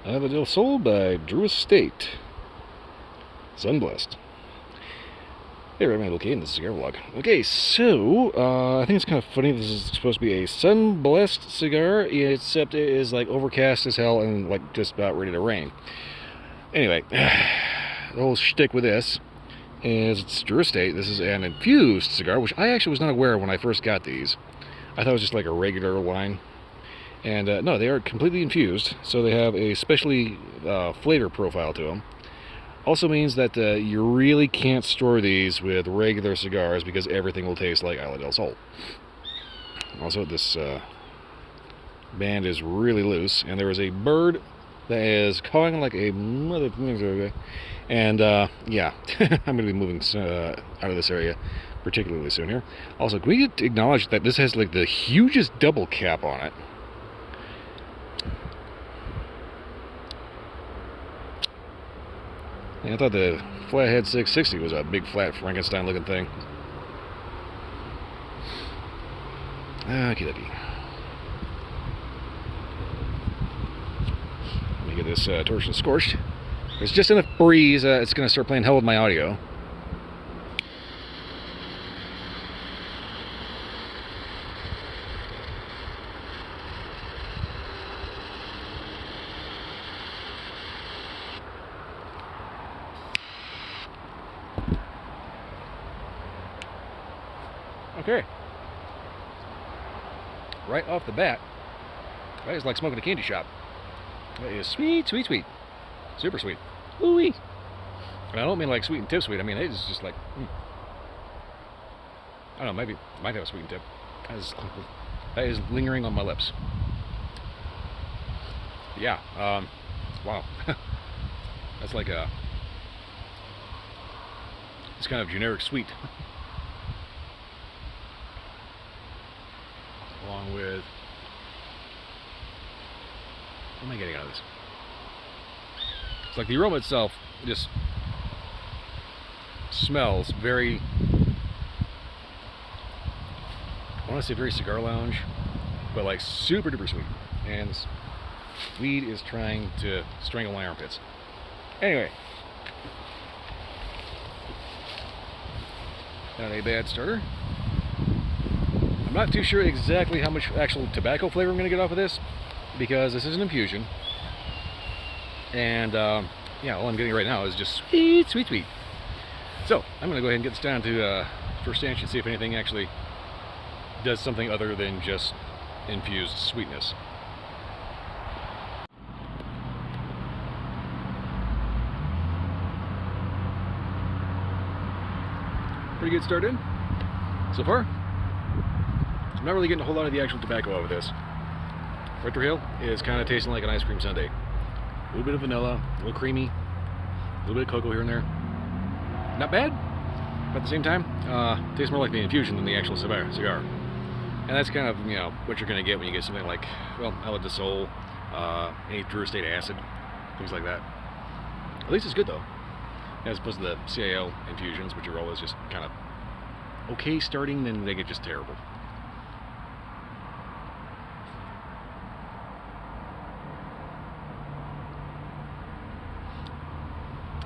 Isla del Sol by Drew Estate. Sunblessed. Hey, everybody, okay, in the Cigar vlog. Okay, so, I think it's kind of funny. This is supposed to be a sun-blessed cigar, except it is, like, overcast as hell and, like, just about ready to rain. Anyway, the whole shtick with this is it's Drew Estate. This is an infused cigar, which I actually was not aware of when I first got these. I thought it was just like a regular line. And, no, they are completely infused, so they have a specially flavor profile to them. Also means that you really can't store these with regular cigars because everything will taste like Isla del Sol. Also, this band is really loose, and there is a bird that is cawing like a mother. And yeah, I'm going to be moving out of this area particularly soon here. Also, can we acknowledge that this has like the hugest double cap on it? I thought the Flathead 660 was a big, flat, Frankenstein-looking thing. Okie dokie. Let me get this torsion scorched. There's just enough breeze, it's going to start playing hell with my audio. Okay. Right off the bat, that is like smoking a candy shop. That is sweet, sweet, sweet. Super sweet. Ooh-wee. And I don't mean like sweet and tip sweet. I mean, it is just like, I don't know, maybe, might have a sweet and tip. That is lingering on my lips. Yeah, wow. That's like a, it's kind of generic sweet. Along with, what am I getting out of this? It's like the aroma itself just smells very, I want to say very cigar lounge, but like super duper sweet. And this weed is trying to strangle my armpits. Anyway, not a bad starter. I'm not too sure exactly how much actual tobacco flavor I'm going to get off of this, because this is an infusion. And, yeah, all I'm getting right now is just sweet, sweet, sweet. So, I'm going to go ahead and get this down to first stanch and see if anything actually does something other than just infused sweetness. Pretty good start in so far. I'm not really getting a whole lot of the actual tobacco out of this. Retrohale is kind of tasting like an ice cream sundae. A little bit of vanilla, a little creamy, a little bit of cocoa here and there. Not bad, but at the same time, tastes more like the infusion than the actual cigar. And that's kind of, you know, what you're going to get when you get something like, well, Isla del Sol, any Drew Estate acid, things like that. At least it's good though, as opposed to the CIL infusions, which are always just kind of okay starting, then they get just terrible.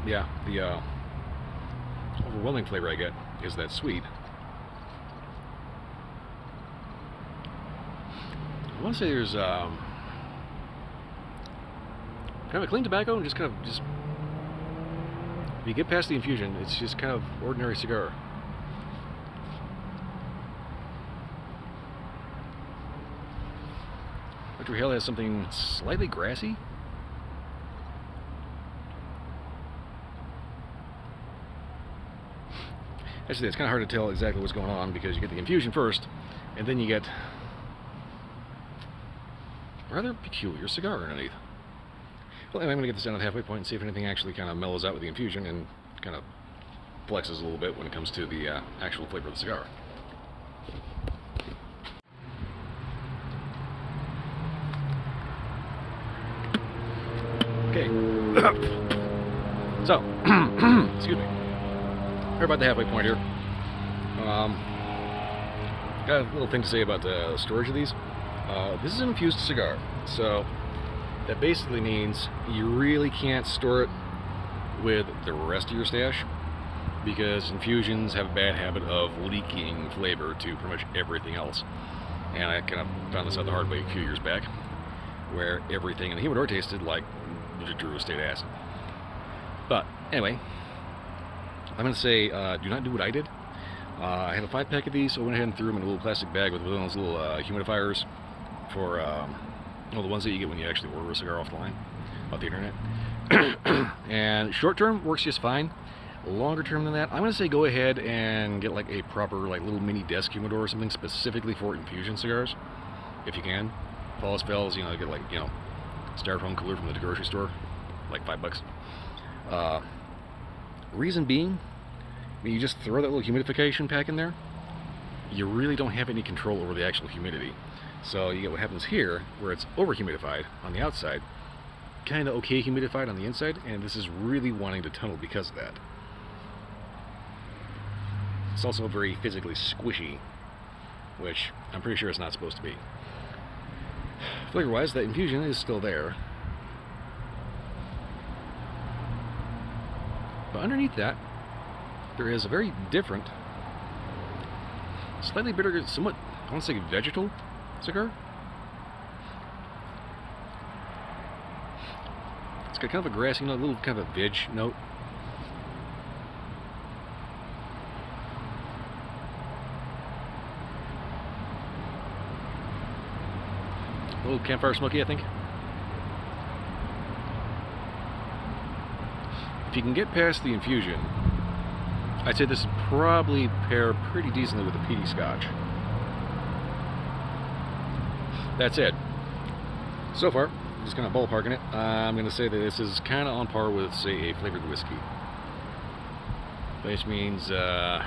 Yeah, the overwhelming flavor I get is that sweet. I want to say there's kind of a clean tobacco and just kind of if you get past the infusion, it's just kind of ordinary cigar. Retrohale has something slightly grassy. Actually, it's kind of hard to tell exactly what's going on because you get the infusion first, and then you get a rather peculiar cigar underneath. Well, anyway, I'm going to get this down at the halfway point and see if anything actually kind of mellows out with the infusion and kind of flexes a little bit when it comes to the actual flavor of the cigar. Okay. So, excuse me. We're about the halfway point here. Got a little thing to say about the storage of these. This is an infused cigar, so That basically means you really can't store it with the rest of your stash, because infusions have a bad habit of leaking flavor to pretty much everything else. And I kind of found this out the hard way a few years back, where everything in the humidor tasted like the Drew Estate acid. But anyway, I'm going to say do not do what I did. I had a 5-pack of these, so I went ahead and threw them in a little plastic bag with one of those little humidifiers for the ones that you get when you actually order a cigar off the line, off the internet. And short term works just fine. Longer term than that, I'm going to say go ahead and get like a proper like little mini desk humidor or something specifically for infusion cigars, if you can. If all else fails, get like styrofoam cooler from the grocery store, like $5. Reason being, when you just throw that little humidification pack in there, you really don't have any control over the actual humidity. So you get what happens here, where it's over humidified on the outside, kind of okay humidified on the inside, and this is really wanting to tunnel because of that. It's also very physically squishy, which I'm pretty sure it's not supposed to be. Flavor-wise, that infusion is still there. But underneath that, there is a very different, slightly bitter, somewhat, I want to say vegetal cigar. It's got kind of a grassy note, a little kind of a veg note. A little campfire smoky, I think. If you can get past the infusion, I'd say this would probably pair pretty decently with a peaty scotch. That's it. So far, just kind of ballparking it, I'm going to say that this is kind of on par with, say, a flavored whiskey. Which means, yeah,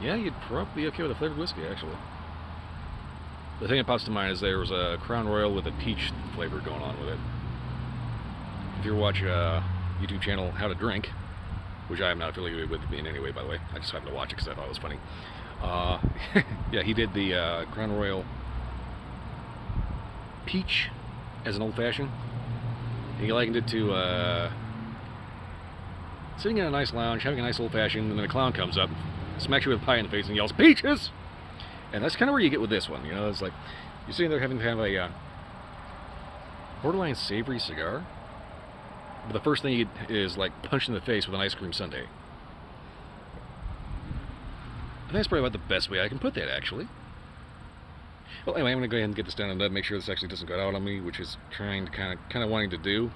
you'd probably be okay with a flavored whiskey, actually. The thing that pops to mind is there was a Crown Royal with a peach flavor going on with it. If you watch a YouTube channel, How to Drink, which I am not affiliated with in any way, by the way, I just happened to watch it because I thought it was funny. Yeah, he did the Crown Royal peach as an old-fashioned. He likened it to sitting in a nice lounge, having a nice old-fashioned, and then a clown comes up, smacks you with a pie in the face, and yells, "Peaches!" And that's kind of where you get with this one. It's like you're sitting there having to have a borderline savory cigar, but the first thing you get is like punched in the face with an ice cream sundae. I think that's probably about the best way I can put that, actually. Well, anyway, I'm going to go ahead and get this done and make sure this actually doesn't go out on me, which is trying to kind of wanting to do.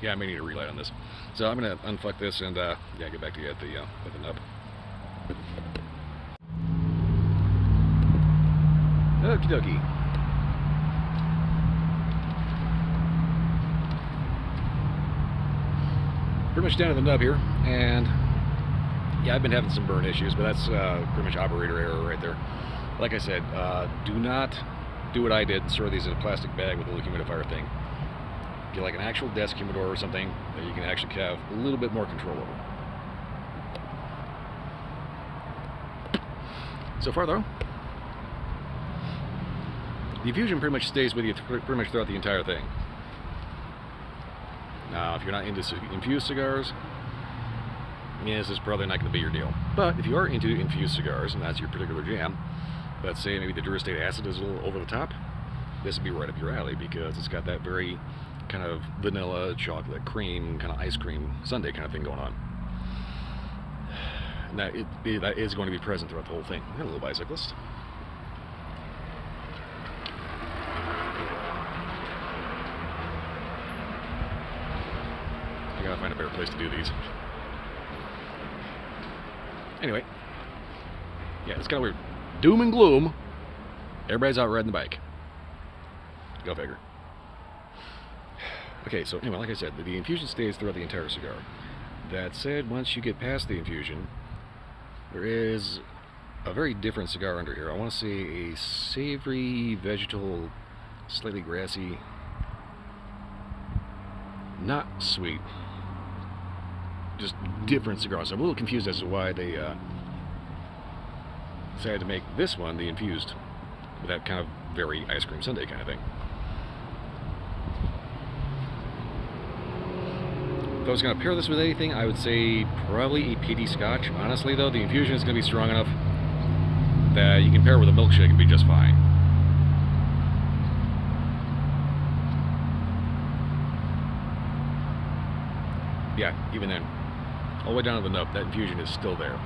Yeah, I may need a relight on this. So I'm going to unfuck this and yeah, get back to you at the nub. Okie dokie. Pretty much down to the nub here, and yeah, I've been having some burn issues, but that's pretty much operator error right there. Like I said, do not do what I did, store these in a plastic bag with a little humidifier thing. Get like an actual desk humidor or something that you can actually have a little bit more control over. So far though, the infusion pretty much stays with you pretty much throughout the entire thing. Now, if you're not into infused cigars, yeah, this is probably not going to be your deal. But if you are into infused cigars, and that's your particular jam, let's say maybe the Drew Estate acid is a little over the top, this would be right up your alley because it's got that very kind of vanilla, chocolate, cream, kind of ice cream sundae kind of thing going on. And that is going to be present throughout the whole thing. And a little bicyclist. I gotta find a better place to do these. Anyway, yeah, it's kind of weird. Doom and gloom. Everybody's out riding the bike. Go figure. Okay, so anyway, like I said, the infusion stays throughout the entire cigar. That said, once you get past the infusion, there is a very different cigar under here. I want to say a savory, vegetal, slightly grassy, not sweet, just different cigars. I'm a little confused as to why they decided to make this one the infused with that kind of very ice cream sundae kind of thing. If I was going to pair this with anything, I would say probably a peaty scotch. Honestly, though, the infusion is going to be strong enough that you can pair it with a milkshake and be just fine. Yeah, even then, all the way down to the nub, that infusion is still there.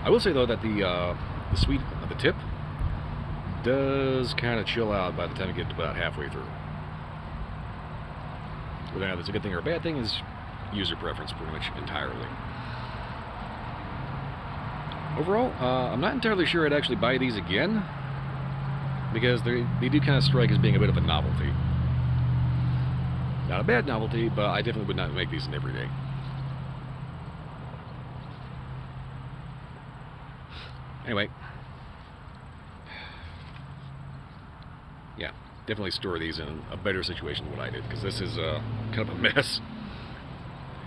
I will say, though, that the sweet of the tip does kind of chill out by the time you get to about halfway through. Whether or not that's a good thing or a bad thing is user preference pretty much entirely. Overall, I'm not entirely sure I'd actually buy these again, because they do kind of strike as being a bit of a novelty. Not a bad novelty, but I definitely would not make these an everyday. Anyway. Yeah, definitely store these in a better situation than what I did, because this is kind of a mess.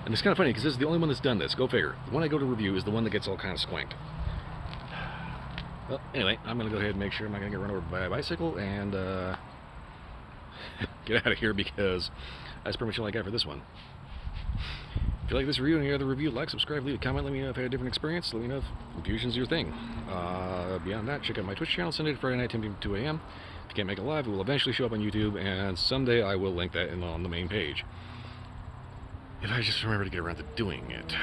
And it's kind of funny, because this is the only one that's done this. Go figure. The one I go to review is the one that gets all kind of squinked. Well, anyway, I'm going to go ahead and make sure I'm not going to get run over by a bicycle and get out of here, because that's pretty much all I got for this one. If you like this review and any other review, like, subscribe, leave a comment, let me know if you had a different experience, let me know if infusion's your thing. Beyond that, check out my Twitch channel, Sunday to Friday night, 10 p.m. to 2 a.m. If you can't make it live, it will eventually show up on YouTube, and someday I will link that on the main page. If I just remember to get around to doing it.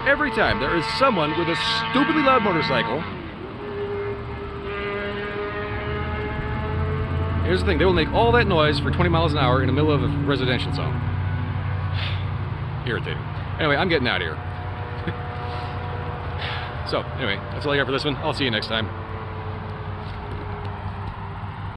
Every time there is someone with a stupidly loud motorcycle. Here's the thing, they will make all that noise for 20 miles an hour in the middle of a residential zone. Irritating. Anyway, I'm getting out of here. So, anyway, that's all I got for this one. I'll see you next time.